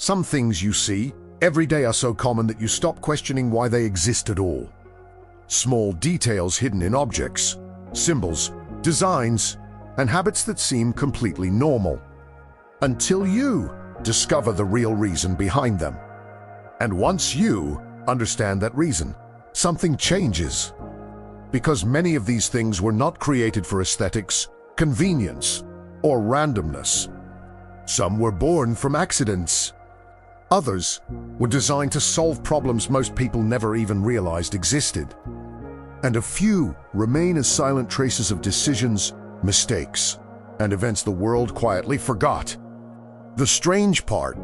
Some things you see every day are so common that you stop questioning why they exist at all. Small details hidden in objects, symbols, designs, and habits that seem completely normal, until you discover the real reason behind them. And once you understand that reason, something changes. Because many of these things were not created for aesthetics, convenience, or randomness. Some were born from accidents. Others were designed to solve problems most people never even realized existed. And a few remain as silent traces of decisions, mistakes, and events the world quietly forgot. The strange part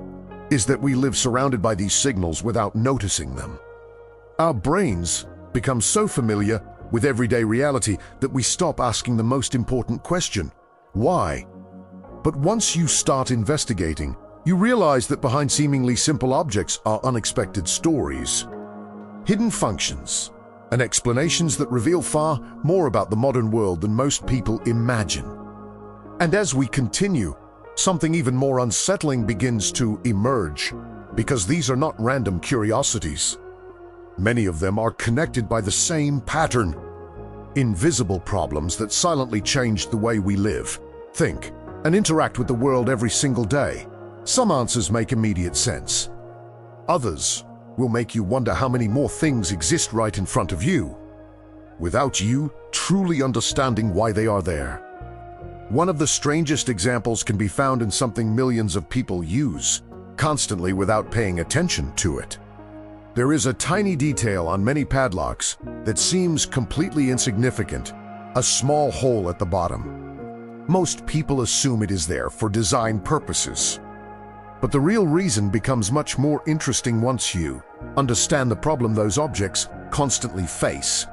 is that we live surrounded by these signals without noticing them. Our brains become so familiar with everyday reality that we stop asking the most important question: why? But once you start investigating, you realize that behind seemingly simple objects are unexpected stories, hidden functions, and explanations that reveal far more about the modern world than most people imagine. And as we continue, something even more unsettling begins to emerge, because these are not random curiosities. Many of them are connected by the same pattern: invisible problems that silently change the way we live, think, and interact with the world every single day. Some answers make immediate sense. Others will make you wonder how many more things exist right in front of you, without you truly understanding why they are there. One of the strangest examples can be found in something millions of people use constantly without paying attention to it. There is a tiny detail on many padlocks that seems completely insignificant, a small hole at the bottom. Most people assume it is there for design purposes. But the real reason becomes much more interesting once you understand the problem those objects constantly face.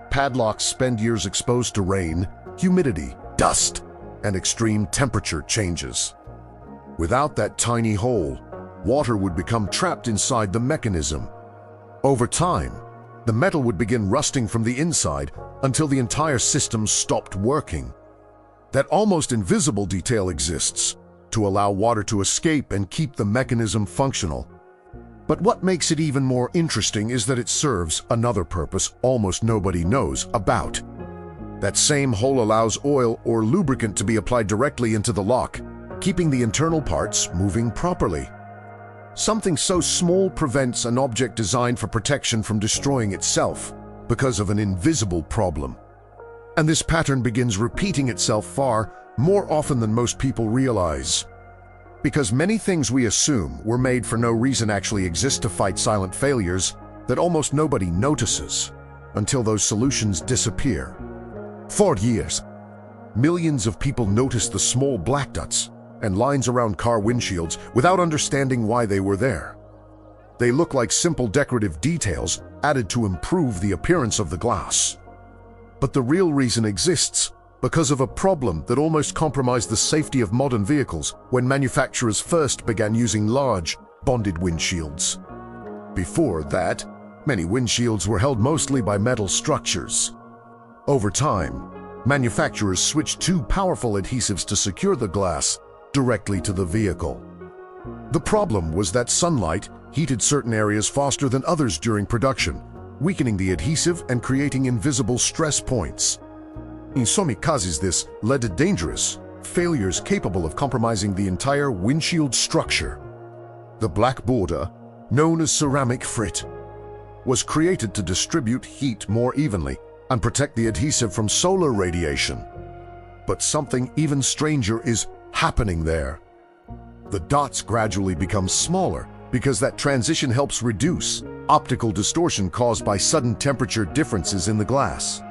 Padlocks spend years exposed to rain, humidity, dust, and extreme temperature changes. Without that tiny hole, water would become trapped inside the mechanism. Over time, the metal would begin rusting from the inside until the entire system stopped working. That almost invisible detail exists to allow water to escape and keep the mechanism functional. But what makes it even more interesting is that it serves another purpose almost nobody knows about. That same hole allows oil or lubricant to be applied directly into the lock, keeping the internal parts moving properly. Something so small prevents an object designed for protection from destroying itself because of an invisible problem. And this pattern begins repeating itself far more often than most people realize. Because many things we assume were made for no reason actually exist to fight silent failures that almost nobody notices until those solutions disappear. For years, millions of people noticed the small black dots and lines around car windshields without understanding why they were there. They look like simple decorative details added to improve the appearance of the glass. But the real reason exists because of a problem that almost compromised the safety of modern vehicles when manufacturers first began using large, bonded windshields. Before that, many windshields were held mostly by metal structures. Over time, manufacturers switched to powerful adhesives to secure the glass directly to the vehicle. The problem was that sunlight heated certain areas faster than others during production, weakening the adhesive and creating invisible stress points. In so many cases, this led to dangerous failures capable of compromising the entire windshield structure. The black border, known as ceramic frit, was created to distribute heat more evenly and protect the adhesive from solar radiation. But something even stranger is happening there. The dots gradually become smaller because that transition helps reduce optical distortion caused by sudden temperature differences in the glass.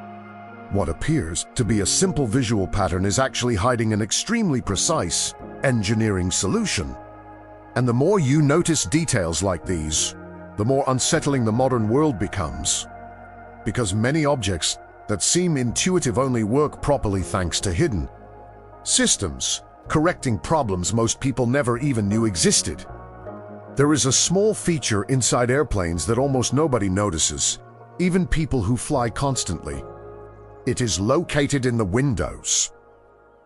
What appears to be a simple visual pattern is actually hiding an extremely precise engineering solution. And the more you notice details like these, the more unsettling the modern world becomes. Because many objects that seem intuitive only work properly thanks to hidden systems, correcting problems most people never even knew existed. There is a small feature inside airplanes that almost nobody notices, even people who fly constantly. It is located in the windows.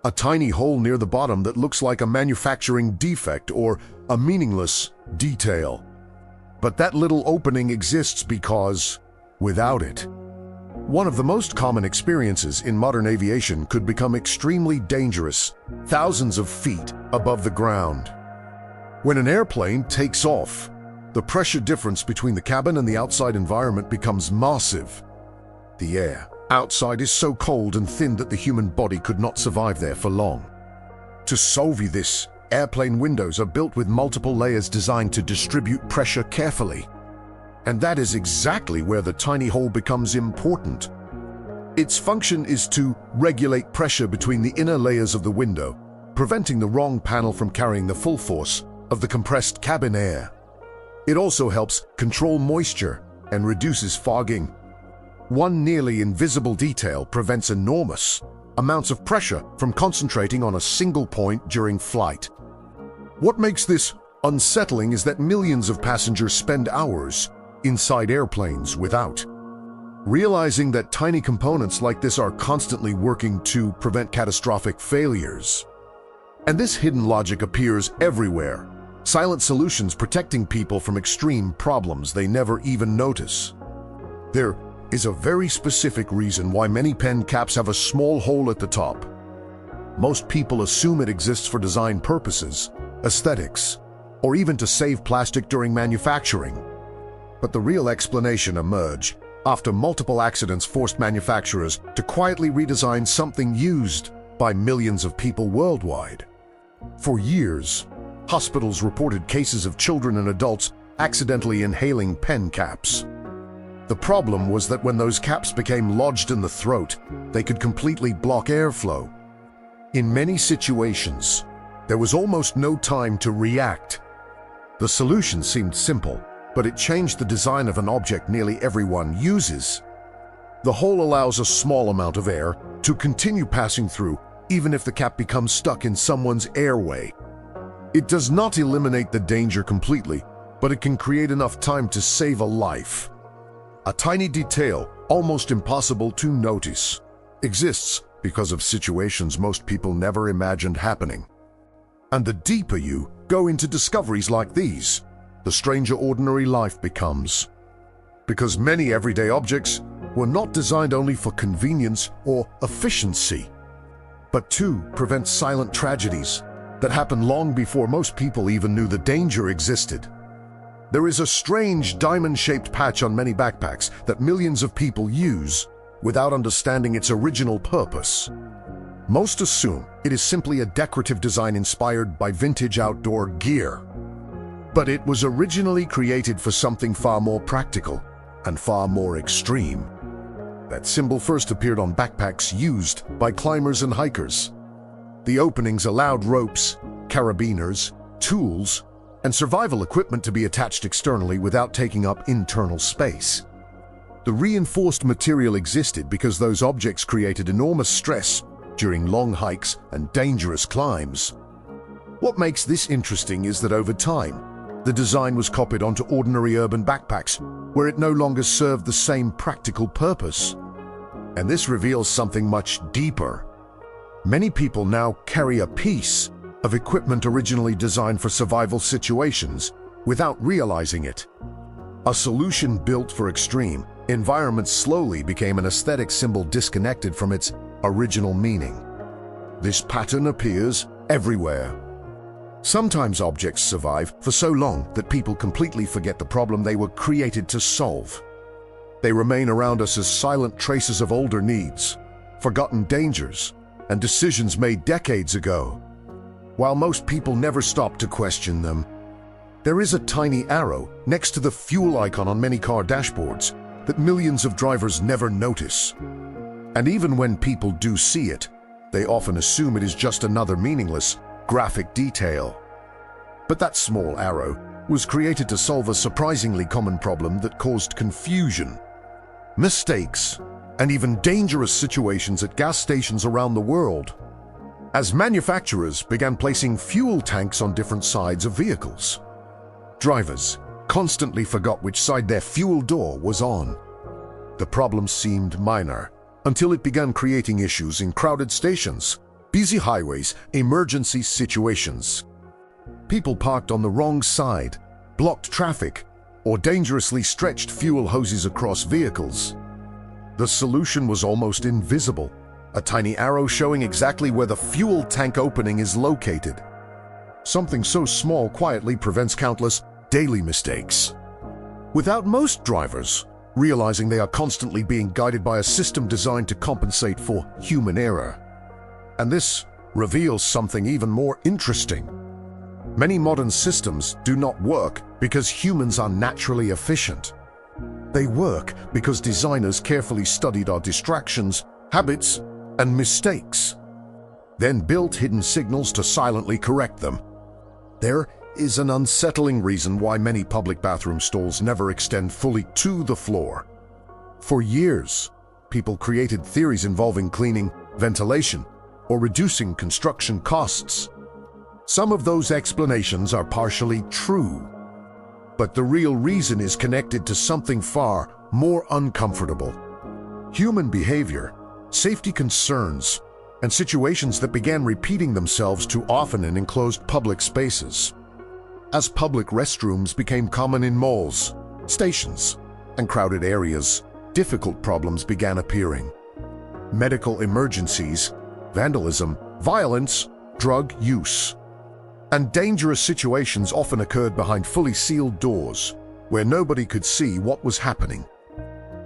a tiny hole near the bottom that looks like a manufacturing defect or a meaningless detail. But that little opening exists because, without it, one of the most common experiences in modern aviation could become extremely dangerous, thousands of feet above the ground. When an airplane takes off, the pressure difference between the cabin and the outside environment becomes massive. The air outside is so cold and thin that the human body could not survive there for long. To solve this, airplane windows are built with multiple layers designed to distribute pressure carefully. And that is exactly where the tiny hole becomes important. Its function is to regulate pressure between the inner layers of the window, preventing the wrong panel from carrying the full force of the compressed cabin air. It also helps control moisture and reduces fogging. One nearly invisible detail prevents enormous amounts of pressure from concentrating on a single point during flight. What makes this unsettling is that millions of passengers spend hours inside airplanes without realizing that tiny components like this are constantly working to prevent catastrophic failures. And this hidden logic appears everywhere. Silent solutions protecting people from extreme problems they never even notice. There is a very specific reason why many pen caps have a small hole at the top. Most people assume it exists for design purposes, aesthetics, or even to save plastic during manufacturing. But the real explanation emerged after multiple accidents forced manufacturers to quietly redesign something used by millions of people worldwide. For years, hospitals reported cases of children and adults accidentally inhaling pen caps. The problem was that when those caps became lodged in the throat, they could completely block airflow. In many situations, there was almost no time to react. The solution seemed simple, but it changed the design of an object nearly everyone uses. The hole allows a small amount of air to continue passing through, even if the cap becomes stuck in someone's airway. It does not eliminate the danger completely, but it can create enough time to save a life. A tiny detail, almost impossible to notice, exists because of situations most people never imagined happening. And the deeper you go into discoveries like these, the stranger ordinary life becomes. Because many everyday objects were not designed only for convenience or efficiency, but to prevent silent tragedies that happened long before most people even knew the danger existed. There is a strange diamond-shaped patch on many backpacks that millions of people use without understanding its original purpose. Most assume it is simply a decorative design inspired by vintage outdoor gear. But it was originally created for something far more practical and far more extreme. That symbol first appeared on backpacks used by climbers and hikers. The openings allowed ropes, carabiners, tools, and survival equipment to be attached externally without taking up internal space. The reinforced material existed because those objects created enormous stress during long hikes and dangerous climbs. What makes this interesting is that over time, the design was copied onto ordinary urban backpacks, where it no longer served the same practical purpose. And this reveals something much deeper. Many people now carry a piece of equipment originally designed for survival situations without realizing it. A solution built for extreme environments slowly became an aesthetic symbol disconnected from its original meaning. This pattern appears everywhere. Sometimes objects survive for so long that people completely forget the problem they were created to solve. They remain around us as silent traces of older needs, forgotten dangers, and decisions made decades ago. While most people never stop to question them, there is a tiny arrow next to the fuel icon on many car dashboards that millions of drivers never notice. And even when people do see it, they often assume it is just another meaningless graphic detail. But that small arrow was created to solve a surprisingly common problem that caused confusion, mistakes, and even dangerous situations at gas stations around the world. As manufacturers began placing fuel tanks on different sides of vehicles, drivers constantly forgot which side their fuel door was on. The problem seemed minor until it began creating issues in crowded stations, busy highways, emergency situations. People parked on the wrong side, blocked traffic, or dangerously stretched fuel hoses across vehicles. The solution was almost invisible, a tiny arrow showing exactly where the fuel tank opening is located. Something so small quietly prevents countless daily mistakes. Without most drivers realizing they are constantly being guided by a system designed to compensate for human error. And this reveals something even more interesting. Many modern systems do not work because humans are naturally efficient. They work because designers carefully studied our distractions, habits, and mistakes, then built hidden signals to silently correct them. There is an unsettling reason why many public bathroom stalls never extend fully to the floor. For years, people created theories involving cleaning, ventilation, or reducing construction costs. Some of those explanations are partially true, but the real reason is connected to something far more uncomfortable. Human behavior, safety concerns, and situations that began repeating themselves too often in enclosed public spaces. As public restrooms became common in malls, stations, and crowded areas, difficult problems began appearing. Medical emergencies, vandalism, violence, drug use, and dangerous situations often occurred behind fully sealed doors, where nobody could see what was happening.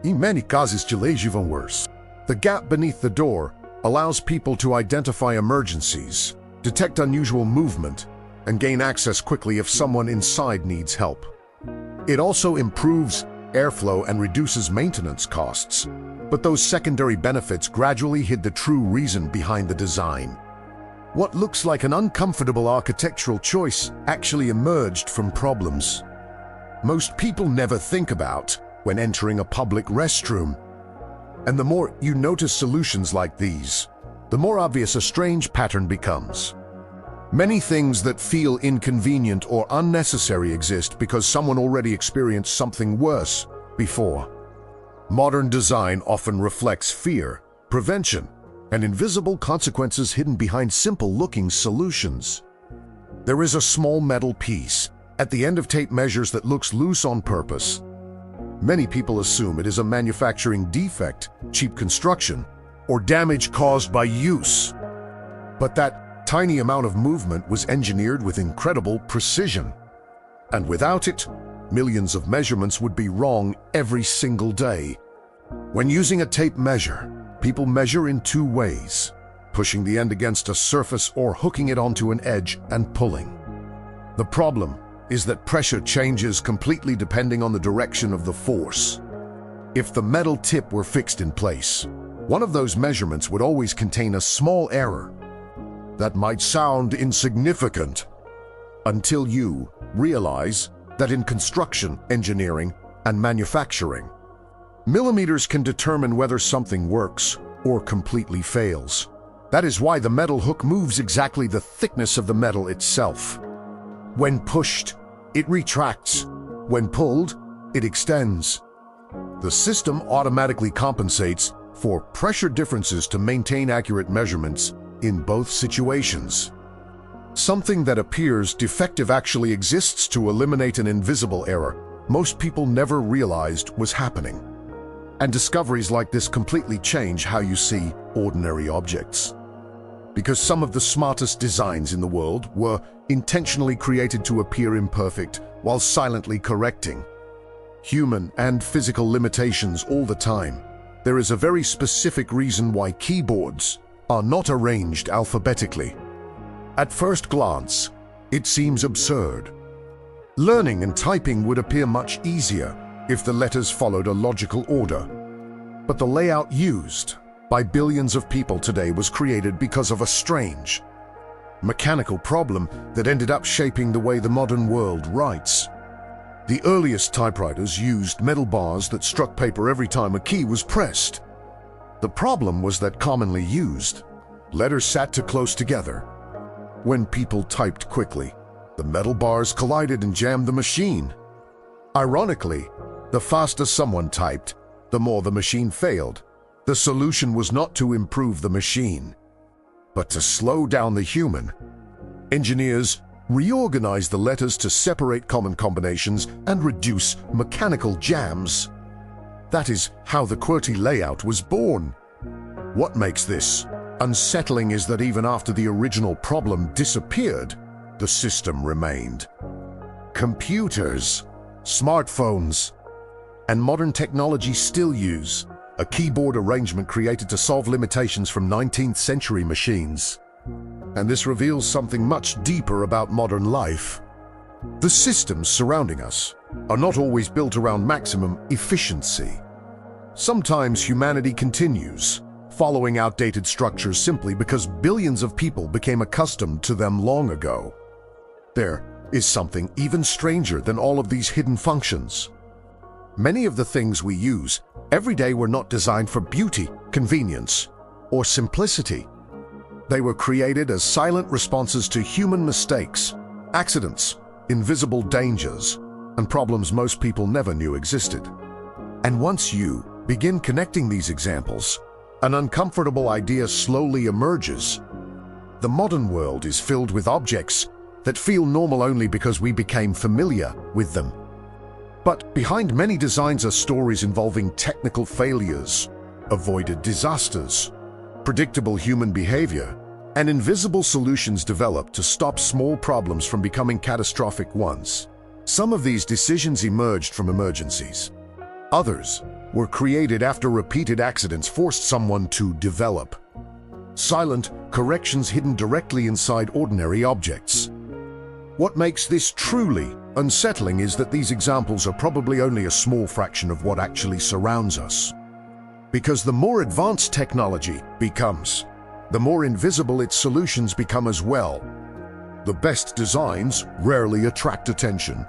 In many cases, delays even worse. The gap beneath the door allows people to identify emergencies, detect unusual movement, and gain access quickly if someone inside needs help. It also improves airflow and reduces maintenance costs, but those secondary benefits gradually hid the true reason behind the design. What looks like an uncomfortable architectural choice actually emerged from problems most people never think about when entering a public restroom. And the more you notice solutions like these, the more obvious a strange pattern becomes. Many things that feel inconvenient or unnecessary exist because someone already experienced something worse before. Modern design often reflects fear, prevention, and invisible consequences hidden behind simple-looking solutions. There is a small metal piece at the end of tape measures that looks loose on purpose. Many people assume it is a manufacturing defect, cheap construction, or damage caused by use. But that tiny amount of movement was engineered with incredible precision. And without it, millions of measurements would be wrong every single day. When using a tape measure, people measure in two ways: pushing the end against a surface or hooking it onto an edge and pulling. The problem is that pressure changes completely depending on the direction of the force. If the metal tip were fixed in place, one of those measurements would always contain a small error. That might sound insignificant until you realize that in construction, engineering, and manufacturing, millimeters can determine whether something works or completely fails. That is why the metal hook moves exactly the thickness of the metal itself. When pushed, it retracts. When pulled, it extends. The system automatically compensates for pressure differences to maintain accurate measurements in both situations. Something that appears defective actually exists to eliminate an invisible error most people never realized was happening. And discoveries like this completely change how you see ordinary objects. Because some of the smartest designs in the world were intentionally created to appear imperfect while silently correcting human and physical limitations all the time. There is a very specific reason why keyboards are not arranged alphabetically. At first glance, it seems absurd. Learning and typing would appear much easier if the letters followed a logical order. But the layout used by billions of people today was created because of a strange, mechanical problem that ended up shaping the way the modern world writes. The earliest typewriters used metal bars that struck paper every time a key was pressed. The problem was that commonly used letters sat too close together. When people typed quickly, the metal bars collided and jammed the machine. Ironically, the faster someone typed, the more the machine failed. The solution was not to improve the machine, But to slow down the human, engineers reorganize the letters to separate common combinations and reduce mechanical jams. That is how the QWERTY layout was born. What makes this unsettling is that even after the original problem disappeared, the system remained. Computers, smartphones, and modern technology still use a keyboard arrangement created to solve limitations from 19th century machines. And this reveals something much deeper about modern life. The systems surrounding us are not always built around maximum efficiency. Sometimes humanity continues, following outdated structures simply because billions of people became accustomed to them long ago. There is something even stranger than all of these hidden functions. Many of the things we use every day were not designed for beauty, convenience, or simplicity. They were created as silent responses to human mistakes, accidents, invisible dangers, and problems most people never knew existed. And once you begin connecting these examples, an uncomfortable idea slowly emerges. The modern world is filled with objects that feel normal only because we became familiar with them. But behind many designs are stories involving technical failures, avoided disasters, predictable human behavior, and invisible solutions developed to stop small problems from becoming catastrophic ones. Some of these decisions emerged from emergencies. Others were created after repeated accidents forced someone to develop. Silent corrections hidden directly inside ordinary objects. What makes this truly unsettling is that these examples are probably only a small fraction of what actually surrounds us. Because the more advanced technology becomes, the more invisible its solutions become as well. The best designs rarely attract attention.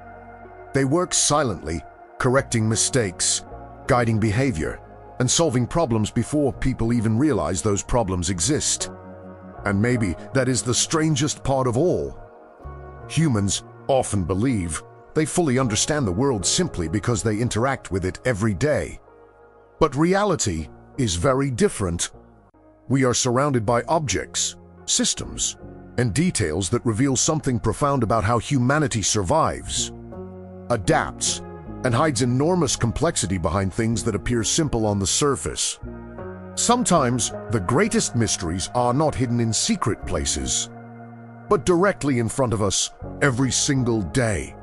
They work silently, correcting mistakes, guiding behavior, and solving problems before people even realize those problems exist. And maybe that is the strangest part of all. Humans often believe they fully understand the world simply because they interact with it every day. But reality is very different. We are surrounded by objects, systems, and details that reveal something profound about how humanity survives, adapts, and hides enormous complexity behind things that appear simple on the surface. Sometimes the greatest mysteries are not hidden in secret places, but directly in front of us every single day.